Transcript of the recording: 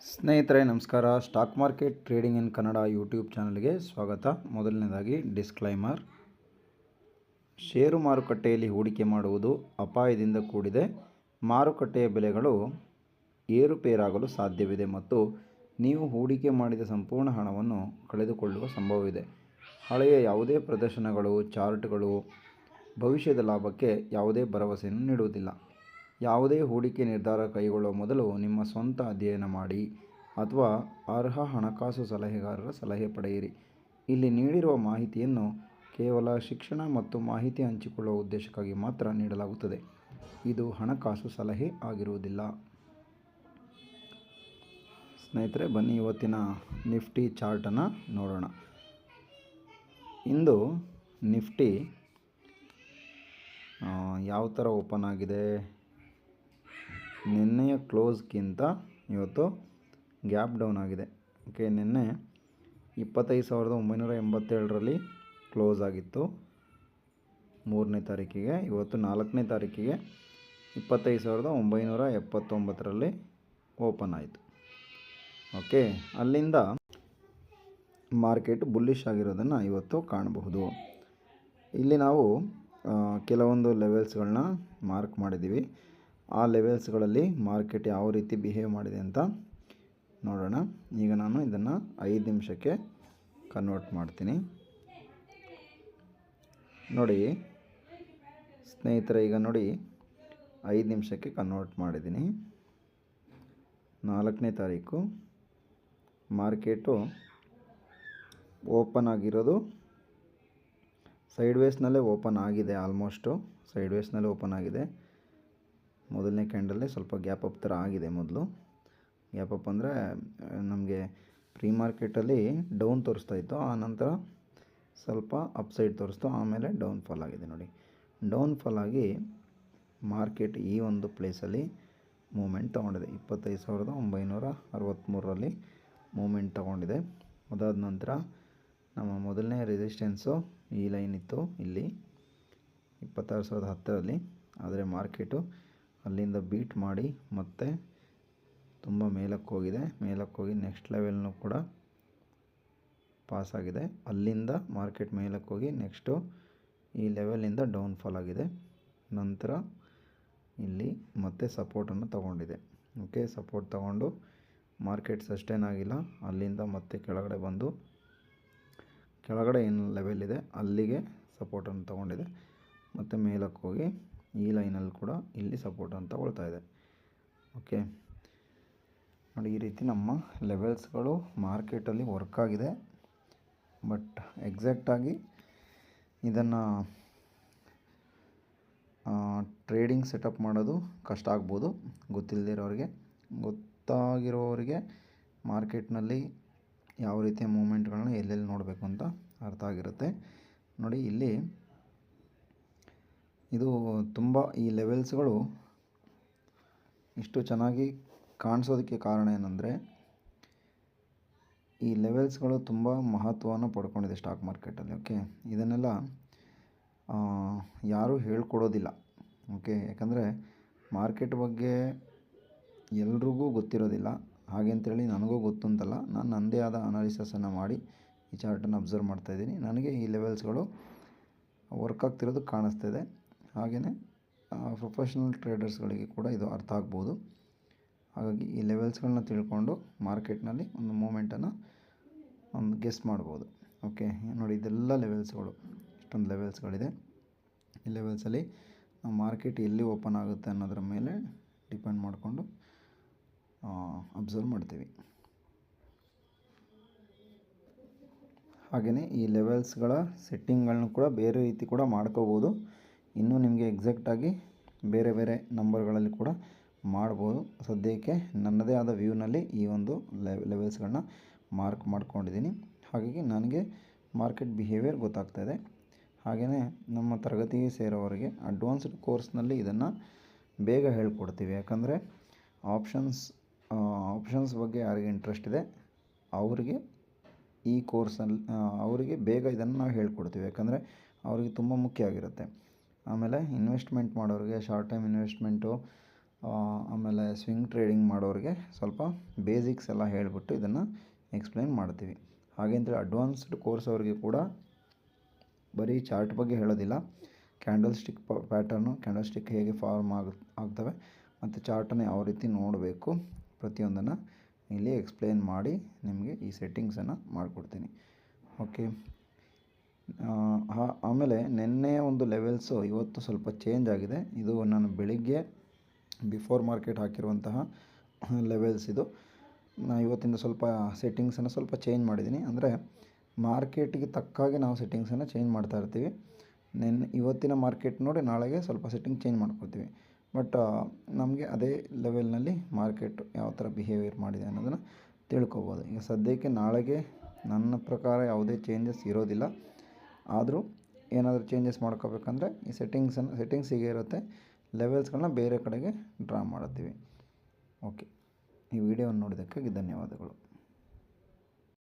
ಸ್ನೇಹಿತರೆ ನಮಸ್ಕಾರ. Stock market trading ಇನ್ Kannada YouTube ಚಾನಲ್ಗೆ ಸ್ವಾಗತ. ಮೊದಲನೇದಾಗಿ ಡಿಸ್ಕ್ಲೈಮರ್. ಷೇರು ಮಾರುಕಟ್ಟೆಯಲ್ಲಿ ಹೂಡಿಕೆ ಮಾಡುವುದು ಅಪಾಯದಿಂದ ಕೂಡಿದೆ. ಮಾರುಕಟ್ಟೆಯ ಬೆಲೆಗಳು ಏರುಪೇರಾಗಲು ಸಾಧ್ಯವಿದೆ ಮತ್ತು ನೀವು ಹೂಡಿಕೆ ಮಾಡಿದ ಸಂಪೂರ್ಣ ಹಣವನ್ನು ಕಳೆದುಕೊಳ್ಳುವ ಸಂಭವವಿದೆ. ಹಳೆಯ ಯಾವುದೇ ಪ್ರದರ್ಶನಗಳು, ಚಾರ್ಟ್ಗಳು ಭವಿಷ್ಯದ ಲಾಭಕ್ಕೆ ಯಾವುದೇ ಭರವಸೆಯನ್ನು ನೀಡುವುದಿಲ್ಲ. ಯಾವುದೇ ಹೂಡಿಕೆ ನಿರ್ಧಾರ ಕೈಗೊಳ್ಳುವ ಮೊದಲು ನಿಮ್ಮ ಸ್ವಂತ ಅಧ್ಯಯನ ಮಾಡಿ ಅಥವಾ ಅರ್ಹ ಹಣಕಾಸು ಸಲಹೆಗಾರರ ಸಲಹೆ ಪಡೆಯಿರಿ. ಇಲ್ಲಿ ನೀಡಿರುವ ಮಾಹಿತಿಯನ್ನು ಕೇವಲ ಶಿಕ್ಷಣ ಮತ್ತು ಮಾಹಿತಿ ಹಂಚಿಕೊಳ್ಳುವ ಉದ್ದೇಶಕ್ಕಾಗಿ ಮಾತ್ರ ನೀಡಲಾಗುತ್ತದೆ. ಇದು ಹಣಕಾಸು ಸಲಹೆ ಆಗಿರುವುದಿಲ್ಲ. ಸ್ನೇಹಿತರೆ, ಬನ್ನಿ ಇವತ್ತಿನ ನಿಫ್ಟಿ ಚಾರ್ಟನ್ನು ನೋಡೋಣ. ಇಂದು ನಿಫ್ಟಿ ಯಾವ ಥರ ಓಪನ್ ಆಗಿದೆ? ನಿನ್ನೆಯ ಕ್ಲೋಸ್ಗಿಂತ ಇವತ್ತು ಗ್ಯಾಪ್ ಡೌನ್ ಆಗಿದೆ. ಓಕೆ, ನಿನ್ನೆ 25,987ರಲ್ಲಿ ಕ್ಲೋಸ್ ಆಗಿತ್ತು 3ನೇ ತಾರೀಕಿಗೆ. ಇವತ್ತು 4ನೇ ತಾರೀಕಿಗೆ 25,979ರಲ್ಲಿ ಓಪನ್ ಆಯಿತು. ಓಕೆ, ಅಲ್ಲಿಂದ ಮಾರ್ಕೆಟ್ ಬುಲ್ಲಿಶ್ ಆಗಿರೋದನ್ನು ಇವತ್ತು ಕಾಣಬಹುದು. ಇಲ್ಲಿ ನಾವು ಕೆಲವೊಂದು ಲೆವೆಲ್ಸ್ಗಳನ್ನ ಮಾರ್ಕ್ ಮಾಡಿದ್ದೀವಿ. ಆ ಲೆವೆಲ್ಸ್ಗಳಲ್ಲಿ ಮಾರ್ಕೆಟ್ ಯಾವ ರೀತಿ ಬಿಹೇವ್ ಮಾಡಿದೆ ಅಂತ ನೋಡೋಣ. ಈಗ ನಾನು ಇದನ್ನು 5 ನಿಮಿಷಕ್ಕೆ ಕನ್ವರ್ಟ್ ಮಾಡ್ತೀನಿ. ನೋಡಿ ಸ್ನೇಹಿತರೆ, ಈಗ ನೋಡಿ 5 ನಿಮಿಷಕ್ಕೆ ಕನ್ವರ್ಟ್ ಮಾಡಿದ್ದೀನಿ. 4ನೇ ತಾರೀಕು ಮಾರ್ಕೆಟು ಓಪನ್ ಆಗಿರೋದು ಸೈಡ್ವೇಸ್ನಲ್ಲೇ ಓಪನ್ ಆಗಿದೆ. ಆಲ್ಮೋಸ್ಟು ಸೈಡ್ವೇಸ್ನಲ್ಲೇ ಓಪನ್ ಆಗಿದೆ. ಮೊದಲನೇ ಕ್ಯಾಂಡಲ್ಲೇ ಸ್ವಲ್ಪ ಗ್ಯಾಪ್ ಅಪ್ ಥರ ಆಗಿದೆ. ಮೊದಲು ಗ್ಯಾಪ್ ಅಪ್ ಅಂದರೆ ನಮಗೆ ಪ್ರೀ ಮಾರ್ಕೆಟಲ್ಲಿ ಡೌನ್ ತೋರಿಸ್ತಾ ಇತ್ತು, ಆ ನಂತರ ಸ್ವಲ್ಪ ಅಪ್ಸೈಡ್ ತೋರಿಸ್ತು, ಆಮೇಲೆ ಡೌನ್ ಫಾಲ್ ಆಗಿದೆ. ನೋಡಿ, ಡೌನ್ ಫಾಲ್ ಆಗಿ ಮಾರ್ಕೆಟ್ ಈ ಒಂದು ಪ್ಲೇಸಲ್ಲಿ ಮೂಮೆಂಟ್ ತೊಗೊಂಡಿದೆ. 25,963ರಲ್ಲಿ ಮೂಮೆಂಟ್ ತೊಗೊಂಡಿದೆ. ಅದಾದ ನಂತರ ನಮ್ಮ ಮೊದಲನೇ ರೆಸಿಸ್ಟೆನ್ಸು ಈ ಲೈನ್ ಇತ್ತು ಇಲ್ಲಿ 26,010ರಲ್ಲಿ. ಆದರೆ ಮಾರ್ಕೆಟು ಅಲ್ಲಿಂದ ಬೀಟ್ ಮಾಡಿ ಮತ್ತೆ ತುಂಬ ಮೇಲಕ್ಕೆ ಹೋಗಿದೆ. ಮೇಲಕ್ಕೆ ಹೋಗಿ ನೆಕ್ಸ್ಟ್ ಲೆವೆಲ್ನೂ ಕೂಡ ಪಾಸ್ ಆಗಿದೆ. ಅಲ್ಲಿಂದ ಮಾರ್ಕೆಟ್ ಮೇಲಕ್ಕೆ ಹೋಗಿ ನೆಕ್ಸ್ಟು ಈ ಲೆವೆಲಿಂದ ಡೌನ್ ಫಾಲ್ ಆಗಿದೆ. ನಂತರ ಇಲ್ಲಿ ಮತ್ತೆ ಸಪೋರ್ಟನ್ನು ತಗೊಂಡಿದೆ. ಓಕೆ, ಸಪೋರ್ಟ್ ತಗೊಂಡು ಮಾರ್ಕೆಟ್ ಸಸ್ಟೈನ್ ಆಗಿಲ್ಲ. ಅಲ್ಲಿಂದ ಮತ್ತೆ ಕೆಳಗಡೆ ಬಂದು ಕೆಳಗಡೆ ಏನು ಲೆವೆಲ್ ಇದೆ ಅಲ್ಲಿಗೆ ಸಪೋರ್ಟನ್ನು ತಗೊಂಡಿದೆ. ಮತ್ತು ಮೇಲಕ್ಕೆ ಹೋಗಿ ಈ ಲೈನಲ್ಲಿ ಕೂಡ ಇಲ್ಲಿ ಸಪೋರ್ಟನ್ನು ತಗೊಳ್ತಾ ಇದೆ. ಓಕೆ ನೋಡಿ, ಈ ರೀತಿ ನಮ್ಮ ಲೆವೆಲ್ಸ್ಗಳು ಮಾರ್ಕೆಟಲ್ಲಿ ವರ್ಕ್ ಆಗಿದೆ. ಬಟ್ ಎಕ್ಸಾಕ್ಟಾಗಿ ಇದನ್ನು ಟ್ರೇಡಿಂಗ್ ಸೆಟಪ್ ಮಾಡೋದು ಕಷ್ಟ ಆಗ್ಬೋದು ಗೊತ್ತಿಲ್ಲದೆ ಇರೋರಿಗೆ. ಗೊತ್ತಾಗಿರೋರಿಗೆ ಮಾರ್ಕೆಟ್ನಲ್ಲಿ ಯಾವ ರೀತಿಯ ಮೂಮೆಂಟ್ಗಳನ್ನ ಎಲ್ಲೆಲ್ಲಿ ನೋಡಬೇಕು ಅಂತ ಅರ್ಥ ಆಗಿರುತ್ತೆ. ನೋಡಿ, ಇಲ್ಲಿ ಇದು ತುಂಬ ಈ ಲೆವೆಲ್ಸ್ಗಳು ಇಷ್ಟು ಚೆನ್ನಾಗಿ ಕಾಣಿಸೋದಕ್ಕೆ ಕಾರಣ ಏನಂದರೆ ಈ ಲೆವೆಲ್ಸ್ಗಳು ತುಂಬ ಮಹತ್ವವನ್ನು ಪಡ್ಕೊಂಡಿದೆ ಸ್ಟಾಕ್ ಮಾರ್ಕೆಟಲ್ಲಿ. ಓಕೆ, ಇದನ್ನೆಲ್ಲ ಯಾರೂ ಹೇಳ್ಕೊಡೋದಿಲ್ಲ. ಓಕೆ, ಯಾಕಂದರೆ ಮಾರ್ಕೆಟ್ ಬಗ್ಗೆ ಎಲ್ರಿಗೂ ಗೊತ್ತಿರೋದಿಲ್ಲ. ಹಾಗೆಂತೇಳಿ ನನಗೂ ಗೊತ್ತು ಅಂತಲ್ಲ. ನಾನು ನನ್ನದೇ ಆದ ಅನಾಲಿಸಸನ್ನು ಮಾಡಿ ಈ ಚಾರ್ಟನ್ನು ಅಬ್ಸರ್ವ್ ಮಾಡ್ತಾಯಿದ್ದೀನಿ. ನನಗೆ ಈ ಲೆವೆಲ್ಸ್ಗಳು ವರ್ಕ್ ಆಗ್ತಿರೋದು ಕಾಣಿಸ್ತಿದೆ. ಹಾಗೆಯೇ ಪ್ರೊಫೆಷ್ನಲ್ ಟ್ರೇಡರ್ಸ್ಗಳಿಗೆ ಕೂಡ ಇದು ಅರ್ಥ ಆಗ್ಬೋದು. ಹಾಗಾಗಿ ಈ ಲೆವೆಲ್ಸ್ಗಳನ್ನ ತಿಳ್ಕೊಂಡು ಮಾರ್ಕೆಟ್ನಲ್ಲಿ ಒಂದು ಮೂಮೆಂಟನ್ನು ಒಂದು ಗೆಸ್ ಮಾಡ್ಬೋದು. ಓಕೆ ನೋಡಿ, ಇದೆಲ್ಲ ಲೆವೆಲ್ಸ್ಗಳು, ಇಷ್ಟೊಂದು ಲೆವೆಲ್ಸ್ಗಳಿದೆ. ಈ ಲೆವೆಲ್ಸಲ್ಲಿ ಮಾರ್ಕೆಟ್ ಎಲ್ಲಿ ಓಪನ್ ಆಗುತ್ತೆ ಅನ್ನೋದ್ರ ಮೇಲೆ ಡಿಪೆಂಡ್ ಮಾಡಿಕೊಂಡು ಅಬ್ಸರ್ವ್ ಮಾಡ್ತೀವಿ. ಹಾಗೆಯೇ ಈ ಲೆವೆಲ್ಸ್ಗಳ ಸೆಟ್ಟಿಂಗ್ಗಳನ್ನೂ ಕೂಡ ಬೇರೆ ರೀತಿ ಕೂಡ ಮಾಡ್ಕೋಬೋದು. ಇನ್ನೂ ನಿಮಗೆ ಎಕ್ಸಾಕ್ಟಾಗಿ ಬೇರೆ ಬೇರೆ ನಂಬರ್ಗಳಲ್ಲಿ ಕೂಡ ಮಾಡ್ಬೋದು. ಸದ್ಯಕ್ಕೆ ನನ್ನದೇ ಆದ ವ್ಯೂನಲ್ಲಿ ಈ ಒಂದು ಲೆವೆಲ್ಸ್ಗಳನ್ನ ಮಾರ್ಕ್ ಮಾಡ್ಕೊಂಡಿದ್ದೀನಿ. ಹಾಗಾಗಿ ನನಗೆ ಮಾರ್ಕೆಟ್ ಬಿಹೇವಿಯರ್ ಗೊತ್ತಾಗ್ತಾಯಿದೆ. ಹಾಗೆಯೇ ನಮ್ಮ ತರಗತಿಗೆ ಸೇರೋವರಿಗೆ ಅಡ್ವಾನ್ಸ್ಡ್ ಕೋರ್ಸ್ನಲ್ಲಿ ಇದನ್ನು ಬೇಗ ಹೇಳ್ಕೊಡ್ತೀವಿ. ಯಾಕಂದರೆ ಆಪ್ಷನ್ಸ್ ಬಗ್ಗೆ ಯಾರಿಗೆ ಇಂಟ್ರೆಸ್ಟ್ ಇದೆ ಅವರಿಗೆ ಈ ಕೋರ್ಸಲ್ಲಿ ಅವರಿಗೆ ಬೇಗ ಇದನ್ನು ನಾವು ಹೇಳ್ಕೊಡ್ತೀವಿ. ಯಾಕಂದರೆ ಅವರಿಗೆ ತುಂಬ ಮುಖ್ಯ ಆಗಿರುತ್ತೆ. ಆಮೇಲೆ ಇನ್ವೆಸ್ಟ್ಮೆಂಟ್ ಮಾಡೋರಿಗೆ, ಶಾರ್ಟ್ ಟೈಮ್ ಇನ್ವೆಸ್ಟ್ಮೆಂಟು ಆಮೇಲೆ ಸ್ವಿಂಗ್ ಟ್ರೇಡಿಂಗ್ ಮಾಡೋರಿಗೆ ಸ್ವಲ್ಪ ಬೇಸಿಕ್ಸ್ ಎಲ್ಲ ಹೇಳಿಬಿಟ್ಟು ಇದನ್ನು ಎಕ್ಸ್ಪ್ಲೈನ್ ಮಾಡ್ತೀವಿ. ಹಾಗೆ ಅಂತೇಳಿ ಅಡ್ವಾನ್ಸ್ಡ್ ಕೋರ್ಸ್ ಅವರಿಗೆ ಕೂಡ ಬರೀ ಚಾರ್ಟ್ ಬಗ್ಗೆ ಹೇಳೋದಿಲ್ಲ, candle stick pattern, candle stick ಹೇಗೆ ಫಾರ್ಮ್ ಆಗ್ತವೆ ಮತ್ತು ಚಾರ್ಟನ್ನು ಯಾವ ರೀತಿ ನೋಡಬೇಕು ಪ್ರತಿಯೊಂದನ್ನು ಇಲ್ಲಿ ಎಕ್ಸ್ಪ್ಲೇನ್ ಮಾಡಿ ನಿಮಗೆ ಈ ಸೆಟ್ಟಿಂಗ್ಸನ್ನು ಮಾಡಿಕೊಡ್ತೀನಿ. ಓಕೆ. ಆಮೇಲೆ ನಿನ್ನೆಯ ಒಂದು ಲೆವೆಲ್ಸು ಇವತ್ತು ಸ್ವಲ್ಪ ಚೇಂಜ್ ಆಗಿದೆ. ಇದು ನಾನು ಬೆಳಿಗ್ಗೆ ಬಿಫೋರ್ ಮಾರ್ಕೆಟ್ ಹಾಕಿರುವಂತಹ ಲೆವೆಲ್ಸ್ ಇದು. ಇವತ್ತಿಂದ ಸ್ವಲ್ಪ ಸೆಟ್ಟಿಂಗ್ಸನ್ನು ಸ್ವಲ್ಪ ಚೇಂಜ್ ಮಾಡಿದ್ದೀನಿ. ಅಂದರೆ ಮಾರ್ಕೆಟಿಗೆ ತಕ್ಕಾಗೆ ನಾವು ಸೆಟ್ಟಿಂಗ್ಸನ್ನು ಚೇಂಜ್ ಮಾಡ್ತಾ ಇರ್ತೀವಿ. ಇವತ್ತಿನ ಮಾರ್ಕೆಟ್ ನೋಡಿ ನಾಳೆಗೆ ಸ್ವಲ್ಪ ಸೆಟ್ಟಿಂಗ್ ಚೇಂಜ್ ಮಾಡ್ಕೊಳ್ತೀವಿ. ಬಟ್ ನಮಗೆ ಅದೇ ಲೆವೆಲ್ನಲ್ಲಿ ಮಾರ್ಕೆಟ್ ಯಾವ ಥರ ಬಿಹೇವಿಯರ್ ಮಾಡಿದೆ ಅನ್ನೋದನ್ನು ತಿಳ್ಕೊಬೋದು. ಈಗ ಸದ್ಯಕ್ಕೆ ನಾಳೆಗೆ ನನ್ನ ಪ್ರಕಾರ ಯಾವುದೇ ಚೇಂಜಸ್ ಇರೋದಿಲ್ಲ. ಆದರೂ ಏನಾದರೂ ಚೇಂಜಸ್ ಮಾಡ್ಕೋಬೇಕಂದ್ರೆ ಈ ಸೆಟ್ಟಿಂಗ್ಸ್ ಹೀಗೆ ಇರುತ್ತೆ, ಲೆವೆಲ್ಸ್ಗಳನ್ನ ಬೇರೆ ಕಡೆಗೆ ಡ್ರಾ ಮಾಡ್ತೀವಿ. ಓಕೆ. ಈ ವಿಡಿಯೋವನ್ನು ನೋಡಿದ್ದಕ್ಕಾಗಿ ಧನ್ಯವಾದಗಳು.